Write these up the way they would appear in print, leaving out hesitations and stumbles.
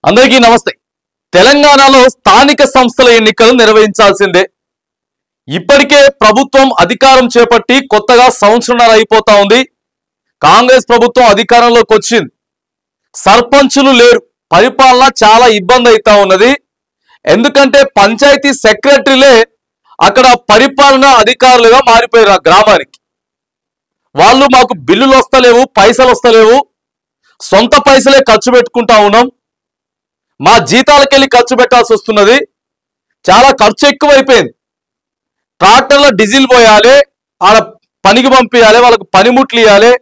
అందరికీ నమస్తే। తెలంగాణలో స్థానిక సంస్థల ఎన్నికలు నిర్వహించాల్సిందే। ఇప్పటికే ప్రభుత్వం అధికారం చేపట్టి కొత్తగా సంవత్సరాలు అయిపోతా ఉంది। కాంగ్రెస్ ప్రభుత్వం అధికారంలోకి వచ్చింది, సర్పంచులు లేరు, పరిపాలన చాలా ఇబ్బంది అవుతా ఉన్నది। ఎందుకంటే పంచాయతీ సెక్రటరీలే అక్కడ పరిపాలన అధికారులుగా మారిపోయారు। ఆ గ్రామానికి వాళ్ళు మాకు బిల్లులు వస్తలేవు, పైసలు వస్తలేవు, సొంత పైసలే ఖర్చు పెట్టుకుంటా ఉన్నాం, మా జీతాలకెళ్ళి ఖర్చు పెట్టాల్సి వస్తున్నది, చాలా ఖర్చు ఎక్కువైపోయింది, ట్రాక్టర్లో డీజిల్ పోయాలి, ఆడ పనికి పంపించాలి, వాళ్ళకు పనిముట్లు ఇవ్వాలి,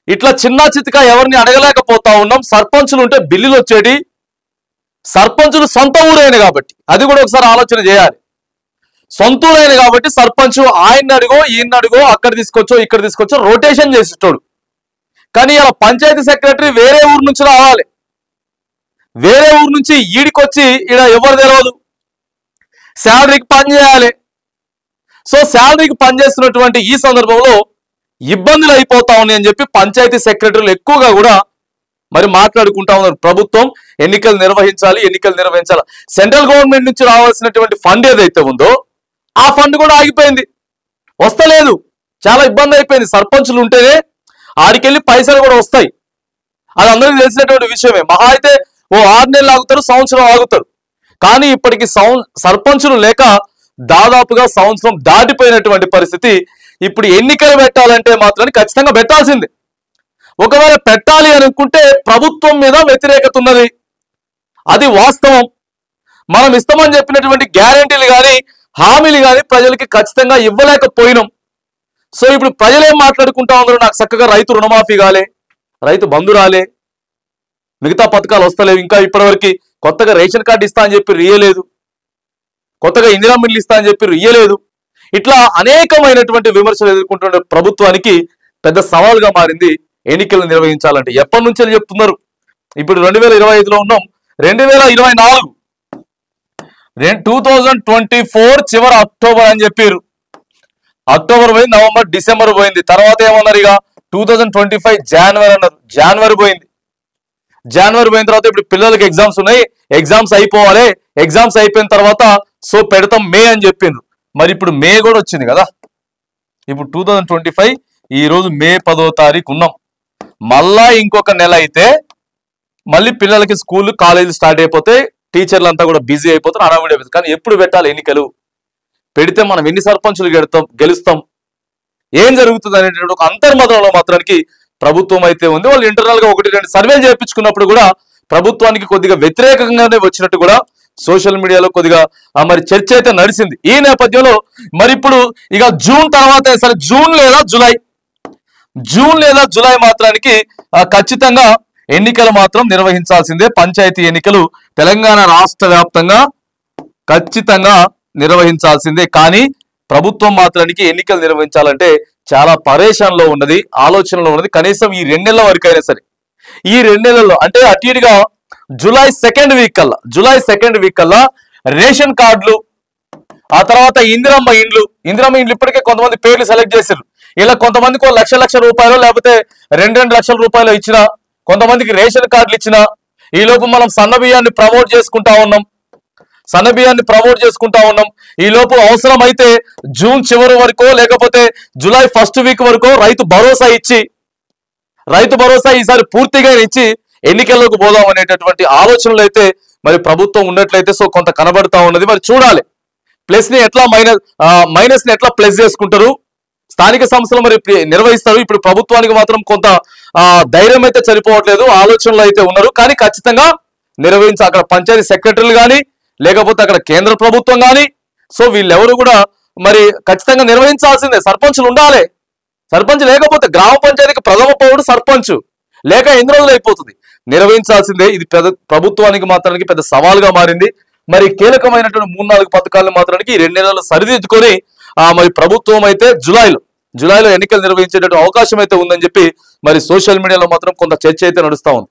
ఇట్లా చిన్న చితిగా ఎవరిని అడగలేకపోతా ఉన్నాం। సర్పంచులు ఉంటే బిల్లులు వచ్చేటి, సర్పంచులు సొంత ఊరైన కాబట్టి అది కూడా ఒకసారి ఆలోచన చేయాలి। సొంత ఊరైన కాబట్టి సర్పంచ్ ఆయన్ని అడుగో ఈయన్ని అడుగో, అక్కడ తీసుకొచ్చో ఇక్కడ తీసుకొచ్చో రొటేషన్ చేసేటోడు। కానీ ఇలా పంచాయతీ సెక్రటరీ వేరే ఊరు నుంచి రావాలి, వేరే ఊరు నుంచి ఈడికొచ్చి ఈడ ఎవరు తెలియదు, శాలరీకి పని చేయాలి। సో శాలరీకి పనిచేస్తున్నటువంటి ఈ సందర్భంలో ఇబ్బందులు అయిపోతా ఉన్నాయి అని చెప్పి పంచాయతీ సెక్రటరీలు ఎక్కువగా కూడా మరి మాట్లాడుకుంటా ఉన్నారు। ప్రభుత్వం ఎన్నికలు నిర్వహించాలి, ఎన్నికలు నిర్వహించాలి, సెంట్రల్ గవర్నమెంట్ నుంచి రావాల్సినటువంటి ఫండ్ ఏదైతే ఉందో ఆ ఫండ్ కూడా ఆగిపోయింది, వస్తలేదు, చాలా ఇబ్బంది అయిపోయింది। సర్పంచులు ఉంటేనే ఆడికెళ్ళి పైసలు కూడా వస్తాయి, అది అందరికీ తెలిసినటువంటి విషయమే। మహా అయితే ఓ 6 నెలలు ఆగుతారు, సంవత్సరం ఆగుతారు, కానీ ఇప్పటికి సర్పంచులు లేక దాదాపుగా సంవత్సరం దాటిపోయినటువంటి పరిస్థితి। ఇప్పుడు ఎన్నికలు పెట్టాలంటే మాత్రం ఖచ్చితంగా పెట్టాల్సిందే। ఒకవేళ పెట్టాలి అనుకుంటే ప్రభుత్వం మీద వ్యతిరేకత ఉన్నది, అది వాస్తవం। మనం ఇస్తామని చెప్పినటువంటి గ్యారెంటీలు కానీ హామీలు కానీ ప్రజలకి ఖచ్చితంగా ఇవ్వలేకపోయినాం। సో ఇప్పుడు ప్రజలు ఏం మాట్లాడుకుంటా ఉన్నారు, నాకు చక్కగా రైతు రుణమాఫీ కాలే, రైతు బంధు రాలే, మిగతా పథకాలు వస్తలేవు, ఇంకా ఇప్పటివరకు కొత్తగా రేషన్ కార్డు ఇస్తా అని చెప్పి ఇయ్యలేదు, కొత్తగా ఇందిరా మిల్లు ఇస్తా అని చెప్పి ఇయ్యలేదు, ఇట్లా అనేకమైనటువంటి విమర్శలు ఎదుర్కొంటున్న ప్రభుత్వానికి పెద్ద సవాల్గా మారింది ఎన్నికలు నిర్వహించాలంటే। ఎప్పటి నుంచి అని చెప్తున్నారు, ఇప్పుడు 2025లో ఉన్నాం, 2024 2024 చివరి అక్టోబర్ అని చెప్పారు। అక్టోబర్ పోయింది, నవంబర్ డిసెంబర్ పోయింది, తర్వాత ఏమన్నారు ఇక 2025 జనవరి అన్నారు, జనవరి పోయింది, జనవరి పోయిన తర్వాత ఇప్పుడు పిల్లలకి ఎగ్జామ్స్ ఉన్నాయి, ఎగ్జామ్స్ అయిపోవాలి, ఎగ్జామ్స్ అయిపోయిన తర్వాత సో పెడతాం మే అని చెప్పిండ్రు। మరి ఇప్పుడు మే కూడా వచ్చింది కదా, ఇప్పుడు 2025 ఈ రోజు మే 10వ తారీఖు ఉన్నాం, మళ్ళా ఇంకొక నెల అయితే మళ్ళీ పిల్లలకి స్కూల్ కాలేజీలు స్టార్ట్ అయిపోతే టీచర్లు అంతా కూడా బిజీ అయిపోతారు, హడావుడి అయిపోతుంది। కానీ ఎప్పుడు పెట్టాలి ఎన్నికలు, పెడితే మనం ఎన్ని సర్పంచులు గెలుస్తాం, ఏం జరుగుతుంది అనేటువంటి ఒక అంతర్మతంలో మాత్రానికి ప్రభుత్వం అయితే ఉంది। వాళ్ళు ఇంటర్నల్ గా 1-2 సర్వేలు చేయించుకున్నప్పుడు కూడా ప్రభుత్వానికి కొద్దిగా వ్యతిరేకంగానే వచ్చినట్టు కూడా సోషల్ మీడియాలో కొద్దిగా మరి చర్చ అయితే నడిచింది। ఈ నేపథ్యంలో మరి ఇప్పుడు ఇక జూన్ తర్వాత సరే జూన్ లేదా జూలై మాత్రానికి ఖచ్చితంగా ఎన్నికలు మాత్రం నిర్వహించాల్సిందే। పంచాయతీ ఎన్నికలు తెలంగాణ రాష్ట్ర వ్యాప్తంగా ఖచ్చితంగా నిర్వహించాల్సిందే। కానీ ప్రభుత్వం మాత్రానికి ఎన్నికలు నిర్వహించాలంటే చాలా పరేషాన్లో ఉన్నది, ఆలోచనలో ఉన్నది। కనీసం ఈ 2 నెలల వరకు అయినా సరే, ఈ 2 నెలల్లో అంటే అటు ఇటుగా జూలై సెకండ్ వీక్ కల్లా రేషన్ కార్డులు, ఆ తర్వాత ఇందిరమ్మ ఇండ్లు ఇప్పటికే కొంతమంది పేర్లు సెలెక్ట్ చేశారు। ఇలా కొంతమందికి 1,00,000 రూపాయలు లేకపోతే 2 లక్షల రూపాయలు ఇచ్చిన, కొంతమందికి రేషన్ కార్డులు ఇచ్చిన, ఈ లోపు మనం సన్నబియ్యాన్ని ప్రమోట్ చేసుకుంటా ఉన్నాం। ఈ లోపు అవసరమైతే జూన్ చివరి వరకు లేకపోతే జూలై ఫస్ట్ వీక్ వరకు రైతు భరోసా ఈసారి పూర్తిగా ఇచ్చి ఎన్నికల్లోకి పోదాం అనేటటువంటి ఆలోచనలు అయితే మరి ప్రభుత్వం ఉన్నట్లయితే సో కొంత కనబడతా ఉన్నది। మరి చూడాలి ప్లస్ ని ఎట్లా మైనస్ ని ఎట్లా ప్లస్ చేసుకుంటారు, స్థానిక సంస్థలు మరి నిర్వహిస్తారు। ఇప్పుడు ప్రభుత్వానికి మాత్రం కొంత ధైర్యం అయితే సరిపోవట్లేదు, ఆలోచనలు అయితే ఉన్నారు, కానీ ఖచ్చితంగా నిర్వహించాలి। అక్కడ పంచాయతీ సెక్రటరీలు కానీ లేకపోతే అక్కడ కేంద్ర ప్రభుత్వం కానీ సో వీళ్ళెవరు కూడా మరి ఖచ్చితంగా నిర్వహించాల్సిందే। సర్పంచులు ఉండాలి, సర్పంచ్ లేకపోతే గ్రామ పంచాయతీకి ప్రథమ పౌరుడు సర్పంచ్, లేక ఎన్ని రోజులు అయిపోతుంది, నిర్వహించాల్సిందే। ఇది ప్రభుత్వానికి మాత్రానికి పెద్ద సవాల్గా మారింది। మరి కీలకమైనటువంటి 3-4 పథకాలను మాత్రానికి ఈ 2 నెలలు సరిదిద్దుకొని మరి ప్రభుత్వం అయితే జూలైలో ఎన్నికలు నిర్వహించేటటువంటి అవకాశం అయితే ఉందని చెప్పి మరి సోషల్ మీడియాలో మాత్రం కొంత చర్చ అయితే నడుస్తా ఉంది।